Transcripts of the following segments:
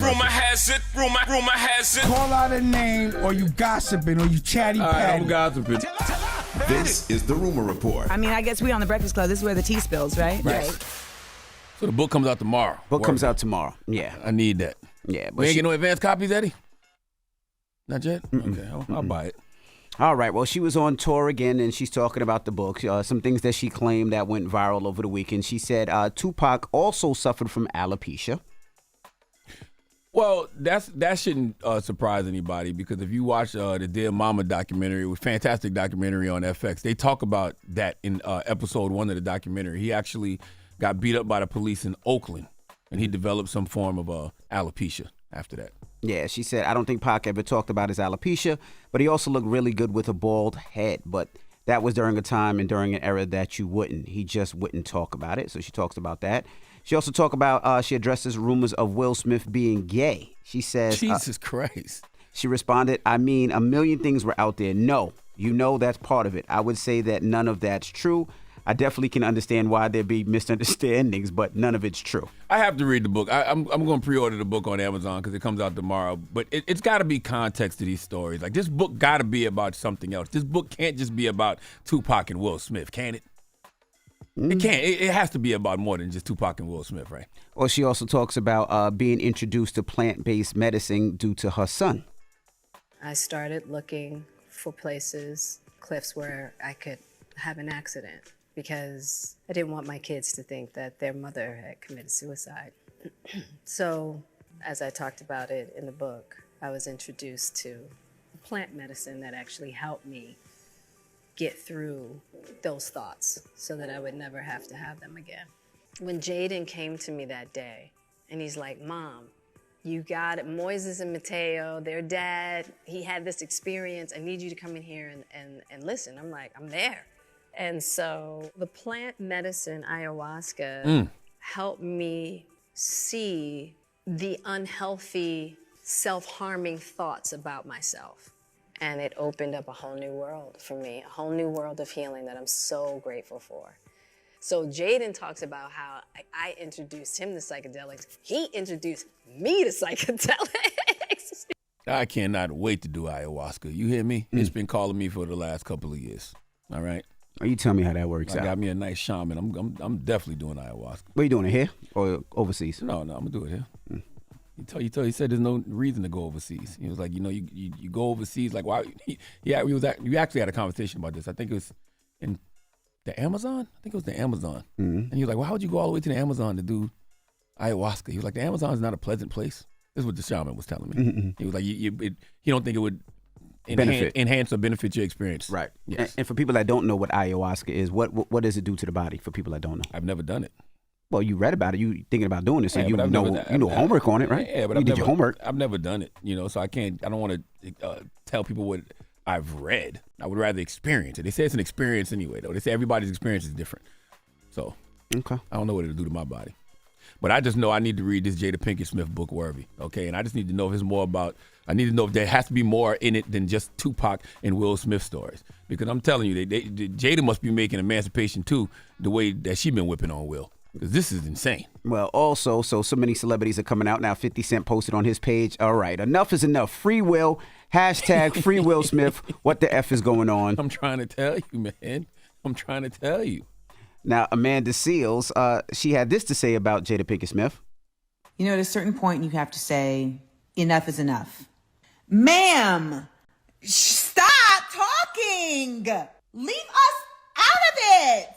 Rumor has it. Call out a name, or you gossiping, or you chatty patty. I'm gossiping. This is the Rumor Report. I mean, I guess we on the Breakfast Club. This is where the tea spills, right? Right. So the book comes out tomorrow. Book comes out tomorrow. Yeah. I need that. Yeah. We ain't get no advance copies, Eddie? Not yet? Okay, I'll buy it. All right. Well, she was on tour again, and she's talking about the book. Some things that she claimed that went viral over the weekend. She said Tupac also suffered from alopecia. Well, that shouldn't surprise anybody, because if you watch the Dear Mama documentary, it was a fantastic documentary on FX. They talk about that in episode 1 of the documentary. He actually got beat up by the police in Oakland, and he developed some form of alopecia after that. Yeah, she said, I don't think Pac ever talked about his alopecia, but he also looked really good with a bald head. But that was during a time and during an era that you wouldn't. He just wouldn't talk about it. So she talks about that. She also talked about, she addresses rumors of Will Smith being gay. She says, Jesus Christ. She responded, I mean, a million things were out there. No, you know that's part of it. I would say that none of that's true. I definitely can understand why there'd be misunderstandings, but none of it's true. I have to read the book. I'm going to pre-order the book on Amazon because it comes out tomorrow. But it's got to be context to these stories. Like, this book got to be about something else. This book can't just be about Tupac and Will Smith, can it? It can't. It has to be about more than just Tupac and Will Smith, right? Well, she also talks about being introduced to plant-based medicine due to her son. I started looking for places, cliffs where I could have an accident, because I didn't want my kids to think that their mother had committed suicide. So, as I talked about it in the book, I was introduced to plant medicine that actually helped me get through those thoughts so that I would never have to have them again. When Jaden came to me that day, and he's like, Mom, you got it. Moises and Mateo, their dad, he had this experience. I need you to come in here and listen. I'm like, I'm there. And so the plant medicine ayahuasca helped me see the unhealthy, self-harming thoughts about myself. And it opened up a whole new world for me, a whole new world of healing that I'm so grateful for. So Jaden talks about how I introduced him to psychedelics. He introduced me to psychedelics. I cannot wait to do ayahuasca. You hear me? It's been calling me for the last couple of years. All right? Oh, you tell me how that works out. I got me a nice shaman. I'm definitely doing ayahuasca. What are you doing, it here or overseas? No, I'm going to do it here. He said there's no reason to go overseas. He was like, you go overseas, like, why? You actually had a conversation about this. I think it was in the Amazon. I think it was the Amazon. And he was like, why would you go all the way to the Amazon to do ayahuasca? He was like, the Amazon is not a pleasant place. This is what the shaman was telling me. He was like, he don't think it would enhance or benefit your experience. Right. Yes. And for people that don't know what ayahuasca is, what does it do to the body for people that don't know? I've never done it. Well, you read about it. You thinking about doing it, so you know homework on it, right? Yeah, but you did your homework. I've never done it, so I don't want to tell people what I've read. I would rather experience it. They say it's an experience anyway, though. They say everybody's experience is different. So, okay. I don't know what it'll do to my body. But I just know I need to read this Jada Pinkett Smith book, Worthy, okay? And I just need to know if it's more about, I need to know if there has to be more in it than just Tupac and Will Smith stories. Because I'm telling you, Jada must be making Emancipation 2 the way that she been whipping on Will. Because this is insane. Well, also, so many celebrities are coming out now. 50 Cent posted on his page, all right, enough is enough. Free Will, hashtag Free Will Smith. What the F is going on? I'm trying to tell you, man. I'm trying to tell you. Now, Amanda Seales, she had this to say about Jada Pinkett Smith. At a certain point, you have to say, enough is enough. Ma'am, stop talking. Leave us out of it.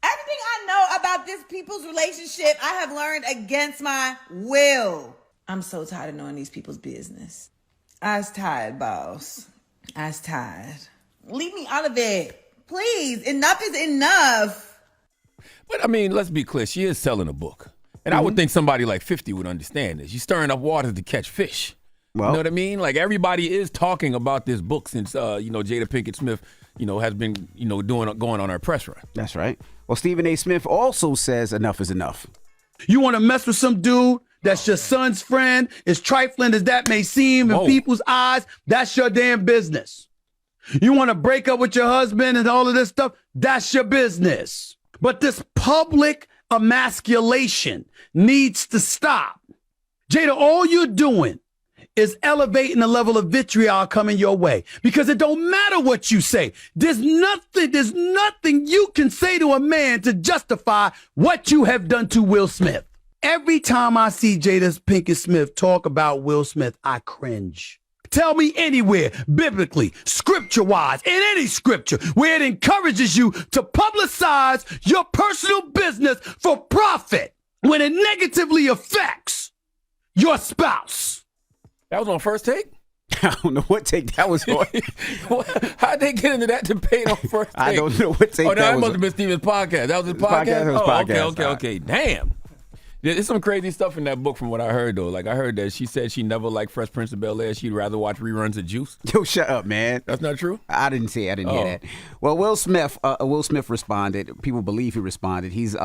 Everything I know about this people's relationship, I have learned against my will. I'm so tired of knowing these people's business. I's tired, boss. I's tired. Leave me out of it. Please, enough is enough. But, I mean, let's be clear. She is selling a book. And I would think somebody like 50 would understand this. She's stirring up waters to catch fish. Well, you know what I mean? Like, everybody is talking about this book since, Jada Pinkett Smith, has been, going on her press run. That's right. Well, Stephen A. Smith also says enough is enough. You want to mess with some dude that's your son's friend, as trifling as that may seem in people's eyes, that's your damn business. You want to break up with your husband and all of this stuff, that's your business. But this public emasculation needs to stop. Jada, all you're doing is elevating the level of vitriol coming your way, because it don't matter what you say. There's nothing you can say to a man to justify what you have done to Will Smith. Every time I see Jada Pinkett Smith talk about Will Smith, I cringe. Tell me anywhere, biblically, scripture-wise, in any scripture, where it encourages you to publicize your personal business for profit when it negatively affects your spouse. That was on First Take? I don't know what take that was on. How'd they get into that debate on First Take? I don't know what take that was. That must have been Steven's podcast. That was his podcast? That was podcast. Okay. Damn. There's some crazy stuff in that book from what I heard, though. Like, I heard that she said she never liked Fresh Prince of Bel-Air. She'd rather watch reruns of Juice. Yo, shut up, man. That's not true? I didn't say it. I didn't hear that. Well, Will Smith responded. People believe he responded. He's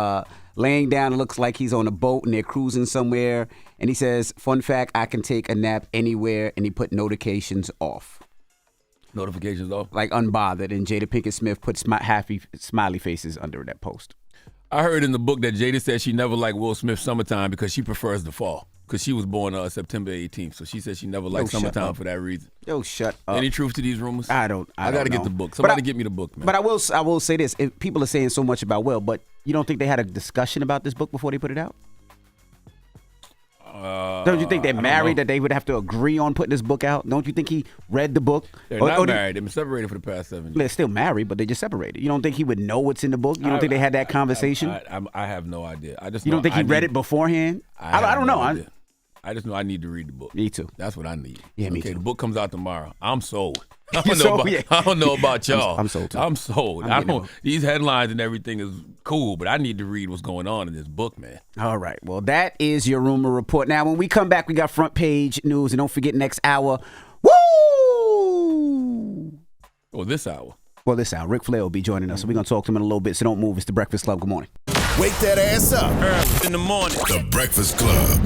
laying down. It looks like he's on a boat and they're cruising somewhere. And he says, fun fact, I can take a nap anywhere. And he put notifications off. Notifications off? Like unbothered. And Jada Pinkett Smith put happy smiley faces under that post. I heard in the book that Jada said she never liked Will Smith's Summertime because she prefers the fall. Because she was born September 18th. So she said she never liked Summertime for that reason. Yo, shut up. Any truth to these rumors? I got to get the book. Somebody get me the book, man. But I will say this. If people are saying so much about Will, but you don't think they had a discussion about this book before they put it out? Don't you think they're married, that they would have to agree on putting this book out? Don't you think he read the book? They're not married. They've been separated for the past 7 years. They're still married, but they just separated. You don't think he would know what's in the book? You don't think they had that conversation? I have no idea. You don't think he read it beforehand? I don't know. I just know I need to read the book. Me too. That's what I need. Yeah, me too. Okay, the book comes out tomorrow. I'm sold. I I don't know about y'all. I'm sold too. I'm sold. These headlines and everything is cool, but I need to read what's going on in this book, man. All right. Well, that is your rumor report. Now, when we come back, we got front page news, and don't forget next hour. Woo! Oh, this hour. Well, this hour, Ric Flair will be joining us, so we're gonna talk to him in a little bit. So don't move. It's the Breakfast Club. Good morning. Wake that ass up Early in the morning. The Breakfast Club.